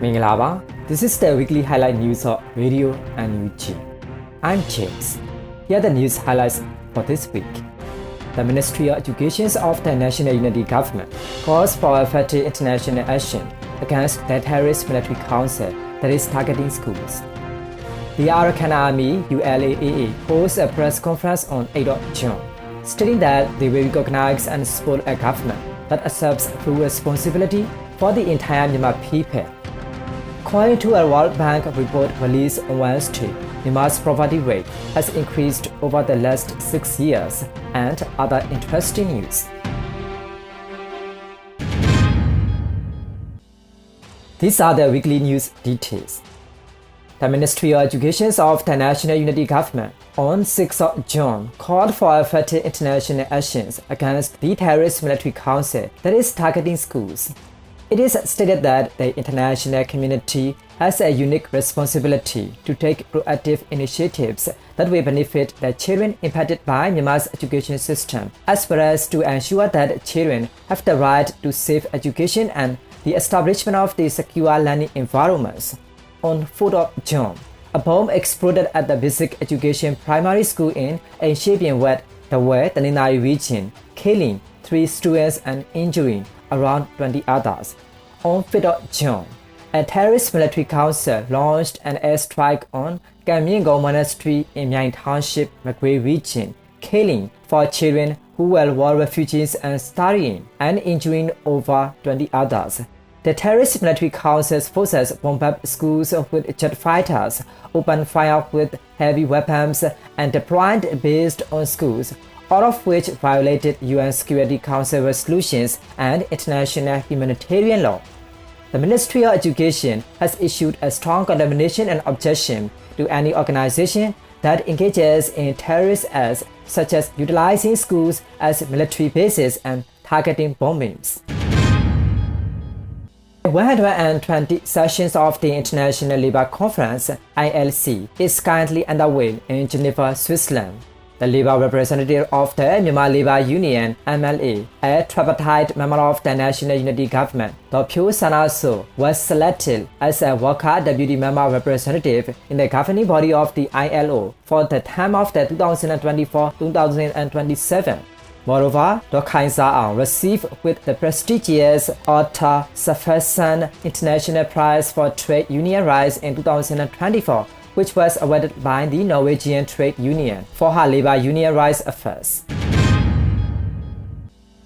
Mingalaba, this is the weekly highlight news of Radio and UG. I'm James. Here are the news highlights for this week. The Ministry of Education of the National Unity Government calls for effective international action against the terrorist military council that is targeting schools. The Arakan Army ULAAA holds a press conference on 8 June, stating that they will recognize and support a government that accepts full responsibility for the entire Myanmar people. According to a World Bank report released on Wednesday, Myanmar's poverty rate has increased over the last 6 years, and other interesting news. These are the weekly news details. The Ministry of Education of the National Unity Government on 6 June called for effective international actions against the terrorist military council that is targeting schools. It is stated that the international community has a unique responsibility to take proactive initiatives that will benefit the children impacted by Myanmar's education system, as well as to ensure that children have the right to safe education and the establishment of the secure learning environments. On 4 June, a bomb exploded at the basic education primary school in m.CDMMyanmar, the Tanina region, killing 3 students and injuring around 20 others. On 5 June, a terrorist military council launched an airstrike on Kamyingong Monastery in Myang Township, Magwe region, killing 4 children who were war refugees and studying and injuring over 20 others. The terrorist military council's forces bombed schools with jet fighters, opened fire with heavy weapons, and deployed based on schools, all of which violated UN Security Council resolutions and international humanitarian law. The Ministry of Education has issued a strong condemnation and objection to any organization that engages in terrorist acts such as utilizing schools as military bases and targeting bombings. The 120 sessions of the International Labour Conference (ILC) is currently underway in Geneva, Switzerland. The Labour representative of the Myanmar Labour Union (MLA), a tripartite member of the National Unity Government, Dr. Sanaso, was selected as a worker deputy member representative in the governing body of the ILO for the term of the 2024-2027. Moreover, Dr. Zaang received with the prestigious Otto Safesan International Prize for Trade Union Rights in 2024, which was awarded by the Norwegian Trade Union for her labor union rights affairs.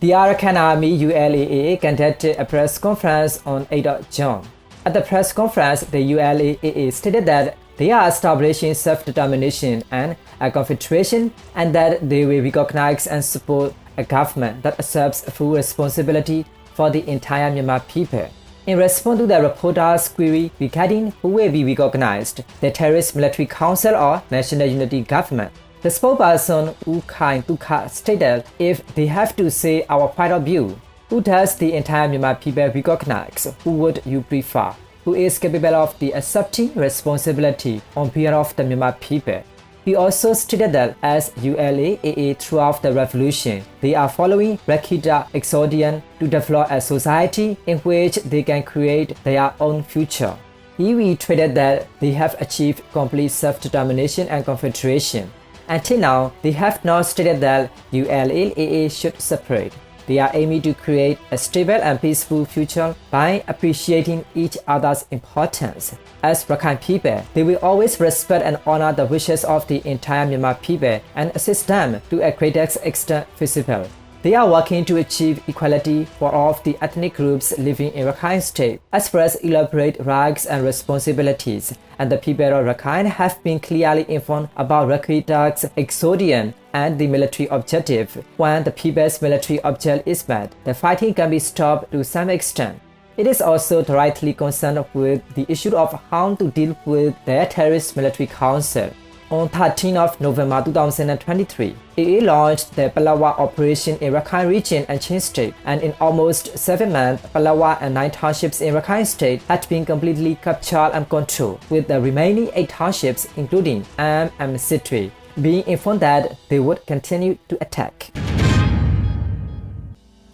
The Arakan Army ULAAA conducted a press conference on 8 June. At the press conference, the ULAAA stated that they are establishing self-determination and a confederation, and that they will recognize and support a government that accepts full responsibility for the entire Myanmar people. In response to the reporter's query regarding who will be recognized, the terrorist military council or National Unity Government, the spokesperson U Kain Tukha stated, "If they have to say our point of view, who does the entire Myanmar people recognize? Who would you prefer? Who is capable of the accepting responsibility on behalf of the Myanmar people?" He also stated that as ULAAA throughout the revolution, they are following Rakita exordium to develop a society in which they can create their own future. He reiterated that they have achieved complete self-determination and confederation. Until now, they have not stated that ULAAA should separate. They are aiming to create a stable and peaceful future by appreciating each other's importance. As Rakhine people, they will always respect and honor the wishes of the entire Myanmar people and assist them to a greatest extent feasible. They are working to achieve equality for all of the ethnic groups living in Rakhine State, as well as elaborate rights and responsibilities, and the people of Rakhine have been clearly informed about Rakita's exordium and the military objective. When the people's military objective is met, the fighting can be stopped to some extent. It is also directly concerned with the issue of how to deal with the terrorist military council. On 13 November 2023, AA launched the Palawa operation in Rakhine region and Chin State, and in almost 7 months, Palawa and 9 townships in Rakhine State had been completely captured and controlled, with the remaining 8 townships, including m.CDMMyanmar, being informed that they would continue to attack.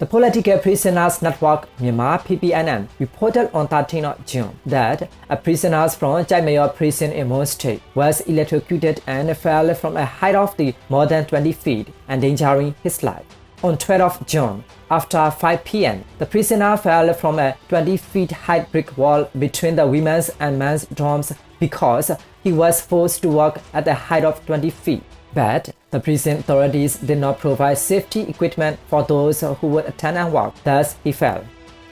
The Political Prisoners Network Myanmar PPNM reported on 13 June that a prisoner from Chai Mayor prison in Mon State was electrocuted and fell from a height of more than 20 feet, endangering his life. On 12 June, after 5 p.m., the prisoner fell from a 20 feet high brick wall between the women's and men's dorms because he was forced to walk at a height of 20 feet. But the prison authorities did not provide safety equipment for those who would attend and walk, thus he fell.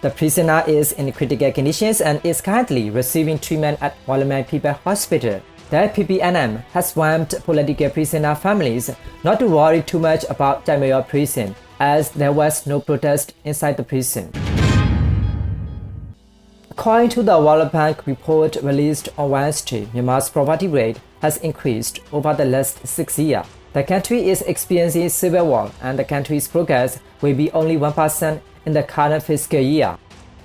The prisoner is in critical conditions and is currently receiving treatment at Wallaman People Hospital. The PPNM has warned political prisoner families not to worry too much about Chai Mayor prison, as there was no protest inside the prison. According to the World Bank report released on Wednesday, Myanmar's poverty rate has increased over the last 6 years. The country is experiencing civil war, and the country's progress will be only 1% in the current fiscal year.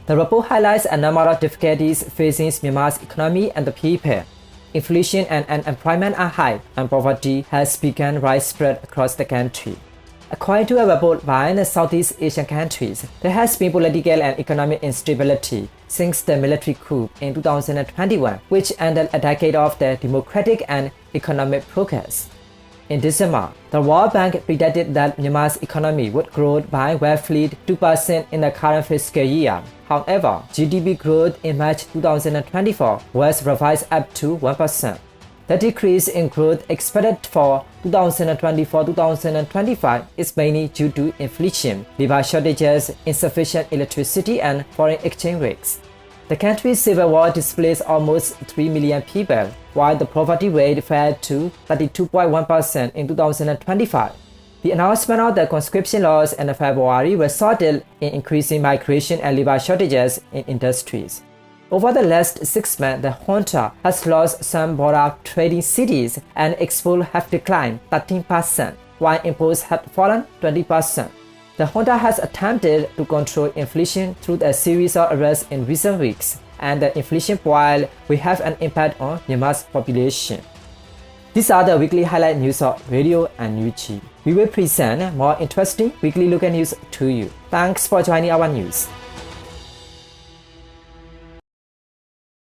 The report highlights a number of difficulties facing Myanmar's economy and the people. Inflation and unemployment are high, and poverty has become widespread across the country. According to a report by the Southeast Asian countries, there has been political and economic instability since the military coup in 2021, which ended a decade of the democratic and economic progress. In December, the World Bank predicted that Myanmar's economy would grow by roughly 2% in the current fiscal year. However, GDP growth in March 2024 was revised up to 1%. The decrease in growth expected for 2024-2025 is mainly due to inflation, labor shortages, insufficient electricity, and foreign exchange rates. The country's civil war displaced almost 3 million people, while the poverty rate fell to 32.1% in 2025. The announcement of the conscription laws in February resulted in increasing migration and labor shortages in industries. Over the last 6 months, the junta has lost some border trading cities and exports have declined 13%, while imports have fallen 20%. The junta has attempted to control inflation through a series of arrests in recent weeks, and the inflation boil will have an impact on Myanmar's population. These are the weekly highlight news of Radio and NUG. We will present more interesting weekly local news to you. Thanks for joining our news.